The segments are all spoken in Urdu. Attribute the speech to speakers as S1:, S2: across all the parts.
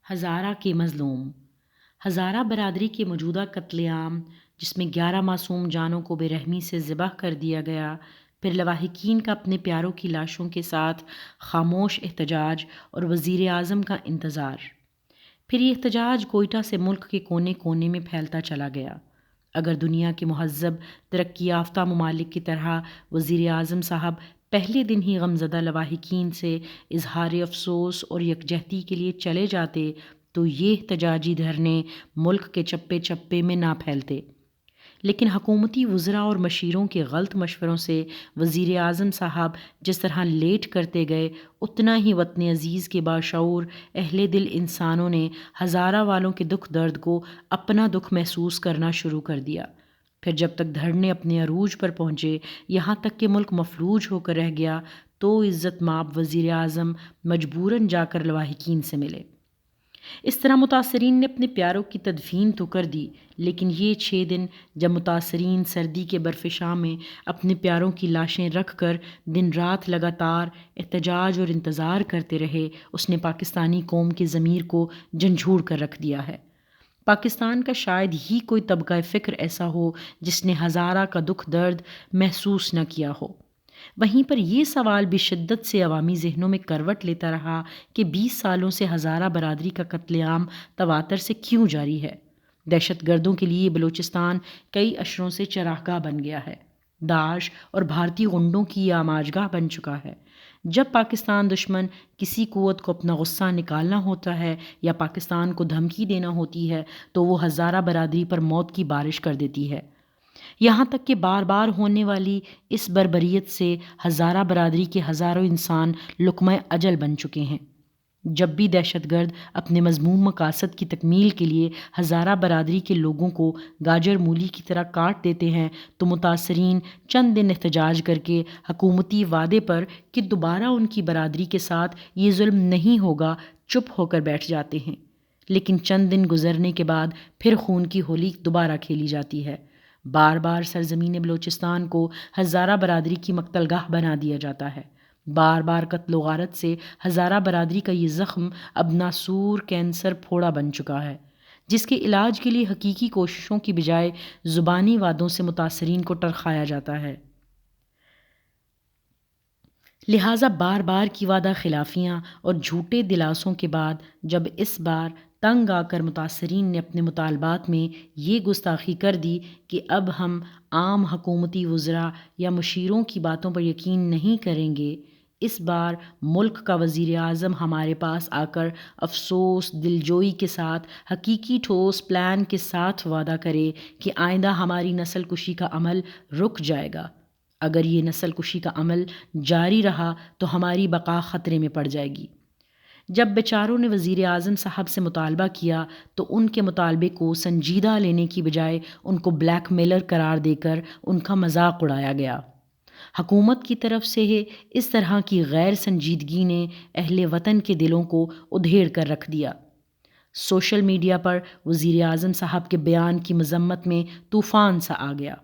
S1: ہزارہ کے مظلوم۔ ہزارہ برادری کے موجودہ قتل عام، جس میں 11 معصوم جانوں کو بے رحمی سے ذبح کر دیا گیا، پھر لواحقین کا اپنے پیاروں کی لاشوں کے ساتھ خاموش احتجاج اور وزیر اعظم کا انتظار۔ پھر یہ احتجاج کوئٹہ سے ملک کے کونے کونے میں پھیلتا چلا گیا۔ اگر دنیا کے مہذب ترقی یافتہ ممالک کی طرح وزیر اعظم صاحب پہلے دن ہی غمزدہ لواحقین سے اظہار افسوس اور یکجہتی کے لیے چلے جاتے تو یہ احتجاجی دھرنے ملک کے چپے چپے میں نہ پھیلتے، لیکن حکومتی وزراء اور مشیروں کے غلط مشوروں سے وزیر اعظم صاحب جس طرح لیٹ کرتے گئے، اتنا ہی وطن عزیز کے باشعور اہل دل انسانوں نے ہزارہ والوں کے دکھ درد کو اپنا دکھ محسوس کرنا شروع کر دیا۔ پھر جب تک دھرنے اپنے عروج پر پہنچے، یہاں تک کہ ملک مفلوج ہو کر رہ گیا، تو عزت مآب وزیر اعظم مجبوراً جا کر لواحقین سے ملے۔ اس طرح متاثرین نے اپنے پیاروں کی تدفین تو کر دی، لیکن یہ 6 دن جب متاثرین سردی کے برفشاں میں اپنے پیاروں کی لاشیں رکھ کر دن رات لگاتار احتجاج اور انتظار کرتے رہے، اس نے پاکستانی قوم کے ضمیر کو جھنجھوڑ کر رکھ دیا ہے۔ پاکستان کا شاید ہی کوئی طبقہ فکر ایسا ہو جس نے ہزارہ کا دکھ درد محسوس نہ کیا ہو۔ وہیں پر یہ سوال بھی شدت سے عوامی ذہنوں میں کروٹ لیتا رہا کہ 20 سالوں سے ہزارہ برادری کا قتل عام تواتر سے کیوں جاری ہے؟ دہشت گردوں کے لیے بلوچستان کئی اشروں سے چراگاہ بن گیا ہے، داعش اور بھارتی غنڈوں کی یہ آماجگاہ بن چکا ہے۔ جب پاکستان دشمن کسی قوت کو اپنا غصہ نکالنا ہوتا ہے یا پاکستان کو دھمکی دینا ہوتی ہے تو وہ ہزارہ برادری پر موت کی بارش کر دیتی ہے۔ یہاں تک کہ بار بار ہونے والی اس بربریت سے ہزارہ برادری کے ہزاروں انسان لقمہ اجل بن چکے ہیں۔ جب بھی دہشت گرد اپنے مذموم مقاصد کی تکمیل کے لیے ہزارہ برادری کے لوگوں کو گاجر مولی کی طرح کاٹ دیتے ہیں تو متاثرین چند دن احتجاج کر کے حکومتی وعدے پر کہ دوبارہ ان کی برادری کے ساتھ یہ ظلم نہیں ہوگا چپ ہو کر بیٹھ جاتے ہیں، لیکن چند دن گزرنے کے بعد پھر خون کی ہولی دوبارہ کھیلی جاتی ہے۔ بار بار سرزمین بلوچستان کو ہزارہ برادری کی مقتل گاہ بنا دیا جاتا ہے۔ بار بار قتل و غارت سے ہزارہ برادری کا یہ زخم اب ناسور کینسر پھوڑا بن چکا ہے، جس کے علاج کے لیے حقیقی کوششوں کی بجائے زبانی وعدوں سے متاثرین کو ٹرخایا جاتا ہے۔ لہٰذا بار بار کی وعدہ خلافیاں اور جھوٹے دلاسوں کے بعد جب اس بار تنگ آ کر متاثرین نے اپنے مطالبات میں یہ گستاخی کر دی کہ اب ہم عام حکومتی وزراء یا مشیروں کی باتوں پر یقین نہیں کریں گے، اس بار ملک کا وزیر اعظم ہمارے پاس آ کر افسوس دلجوئی کے ساتھ حقیقی ٹھوس پلان کے ساتھ وعدہ کرے کہ آئندہ ہماری نسل کشی کا عمل رک جائے گا۔ اگر یہ نسل کشی کا عمل جاری رہا تو ہماری بقا خطرے میں پڑ جائے گی۔ جب بیچاروں نے وزیر اعظم صاحب سے مطالبہ کیا تو ان کے مطالبے کو سنجیدہ لینے کی بجائے ان کو بلیک میلر قرار دے کر ان کا مذاق اڑایا گیا۔ حکومت کی طرف سے اس طرح کی غیر سنجیدگی نے اہل وطن کے دلوں کو ادھیڑ کر رکھ دیا۔ سوشل میڈیا پر وزیر اعظم صاحب کے بیان کی مذمت میں طوفان سا آ گیا،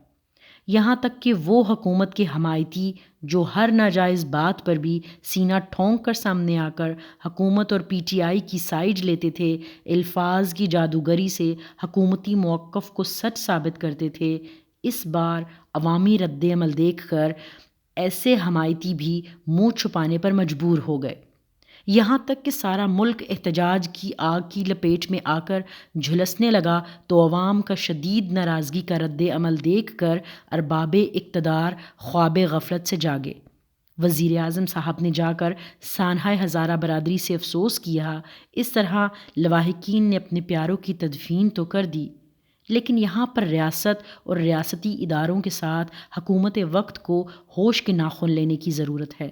S1: یہاں تک کہ وہ حکومت کے حمایتی جو ہر ناجائز بات پر بھی سینہ ٹھونک کر سامنے آ کر حکومت اور پی ٹی آئی کی سائیڈ لیتے تھے، الفاظ کی جادوگری سے حکومتی موقف کو سچ ثابت کرتے تھے، اس بار عوامی رد عمل دیکھ کر ایسے حمایتی بھی منہ چھپانے پر مجبور ہو گئے، یہاں تک کہ سارا ملک احتجاج کی آگ کی لپیٹ میں آ کر جھلسنے لگا تو عوام کا شدید ناراضگی کا رد عمل دیکھ کر ارباب اقتدار خواب غفلت سے جاگے۔ وزیر اعظم صاحب نے جا کر سانحہ ہزارہ برادری سے افسوس کیا۔ اس طرح لواحقین نے اپنے پیاروں کی تدفین تو کر دی، لیکن یہاں پر ریاست اور ریاستی اداروں کے ساتھ حکومت وقت کو ہوش کے ناخن لینے کی ضرورت ہے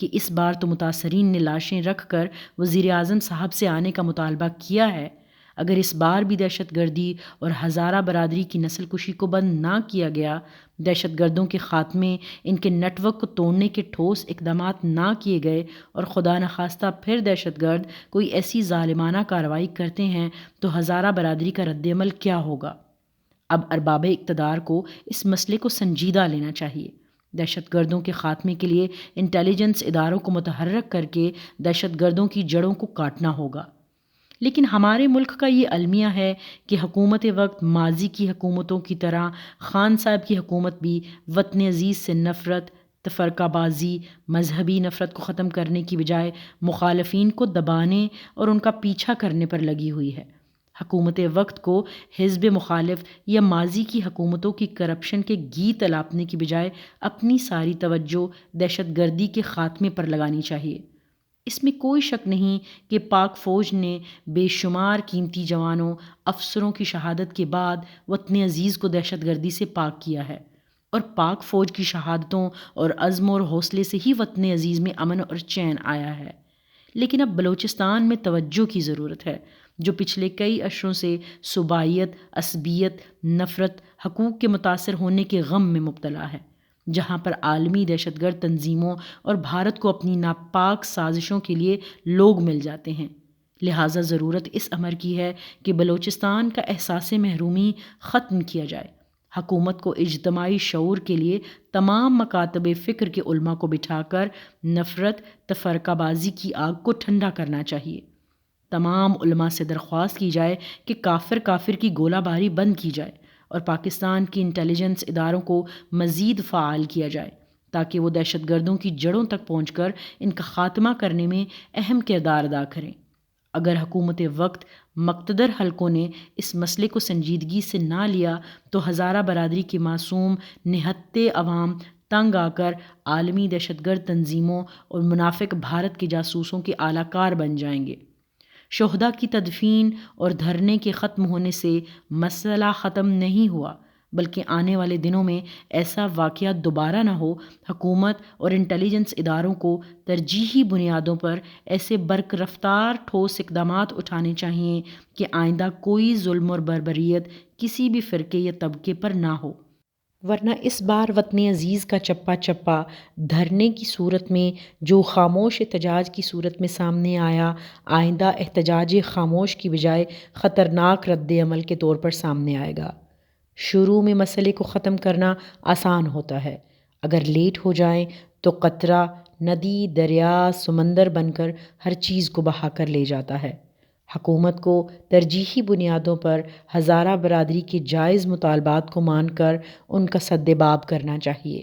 S1: کہ اس بار تو متاثرین نے لاشیں رکھ کر وزیر اعظم صاحب سے آنے کا مطالبہ کیا ہے۔ اگر اس بار بھی دہشت گردی اور ہزارہ برادری کی نسل کشی کو بند نہ کیا گیا، دہشت گردوں کے خاتمے، ان کے نیٹ ورک کو توڑنے کے ٹھوس اقدامات نہ کیے گئے اور خدا نخواستہ پھر دہشت گرد کوئی ایسی ظالمانہ کارروائی کرتے ہیں تو ہزارہ برادری کا رد عمل کیا ہوگا؟ اب ارباب اقتدار کو اس مسئلے کو سنجیدہ لینا چاہیے۔ دہشت گردوں کے خاتمے کے لیے انٹیلیجنس اداروں کو متحرک کر کے دہشت گردوں کی جڑوں کو کاٹنا ہوگا۔ لیکن ہمارے ملک کا یہ المیہ ہے کہ حکومت وقت ماضی کی حکومتوں کی طرح خان صاحب کی حکومت بھی وطن عزیز سے نفرت، تفرقہ بازی، مذہبی نفرت کو ختم کرنے کی بجائے مخالفین کو دبانے اور ان کا پیچھا کرنے پر لگی ہوئی ہے۔ حکومت وقت کو حزب مخالف یا ماضی کی حکومتوں کی کرپشن کے گیت الاپنے کی بجائے اپنی ساری توجہ دہشت گردی کے خاتمے پر لگانی چاہیے۔ اس میں کوئی شک نہیں کہ پاک فوج نے بے شمار قیمتی جوانوں، افسروں کی شہادت کے بعد وطن عزیز کو دہشت گردی سے پاک کیا ہے، اور پاک فوج کی شہادتوں اور عزم اور حوصلے سے ہی وطن عزیز میں امن اور چین آیا ہے۔ لیکن اب بلوچستان میں توجہ کی ضرورت ہے، جو پچھلے کئی عشروں سے صوبائیت، عصبیت، نفرت، حقوق کے متاثر ہونے کے غم میں مبتلا ہے، جہاں پر عالمی دہشت گرد تنظیموں اور بھارت کو اپنی ناپاک سازشوں کے لیے لوگ مل جاتے ہیں۔ لہٰذا ضرورت اس امر کی ہے کہ بلوچستان کا احساس محرومی ختم کیا جائے۔ حکومت کو اجتماعی شعور کے لیے تمام مکاتب فکر کے علماء کو بٹھا کر نفرت، تفرقہ بازی کی آگ کو ٹھنڈا کرنا چاہیے۔ تمام علماء سے درخواست کی جائے کہ کافر کی گولہ باری بند کی جائے اور پاکستان کی انٹیلیجنس اداروں کو مزید فعال کیا جائے تاکہ وہ دہشت گردوں کی جڑوں تک پہنچ کر ان کا خاتمہ کرنے میں اہم کردار ادا کریں۔ اگر حکومت وقت مقتدر حلقوں نے اس مسئلے کو سنجیدگی سے نہ لیا تو ہزارہ برادری کے معصوم نہتے عوام تنگ آ کر عالمی دہشت گرد تنظیموں اور منافق بھارت کے جاسوسوں کے اعلی کار بن جائیں گے۔ شہداء کی تدفین اور دھرنے کے ختم ہونے سے مسئلہ ختم نہیں ہوا، بلکہ آنے والے دنوں میں ایسا واقعہ دوبارہ نہ ہو۔ حکومت اور انٹیلیجنس اداروں کو ترجیحی بنیادوں پر ایسے برق رفتار ٹھوس اقدامات اٹھانے چاہیے کہ آئندہ کوئی ظلم اور بربریت کسی بھی فرقے یا طبقے پر نہ ہو، ورنہ اس بار وطن عزیز کا چپا چپا دھرنے کی صورت میں جو خاموش احتجاج کی صورت میں سامنے آیا، آئندہ احتجاج خاموش کی بجائے خطرناک رد عمل کے طور پر سامنے آئے گا۔ شروع میں مسئلے کو ختم کرنا آسان ہوتا ہے، اگر لیٹ ہو جائیں تو قطرہ ندی، دریا، سمندر بن کر ہر چیز کو بہا کر لے جاتا ہے۔ حکومت کو ترجیحی بنیادوں پر ہزارہ برادری کے جائز مطالبات کو مان کر ان کا سدباب کرنا چاہیے۔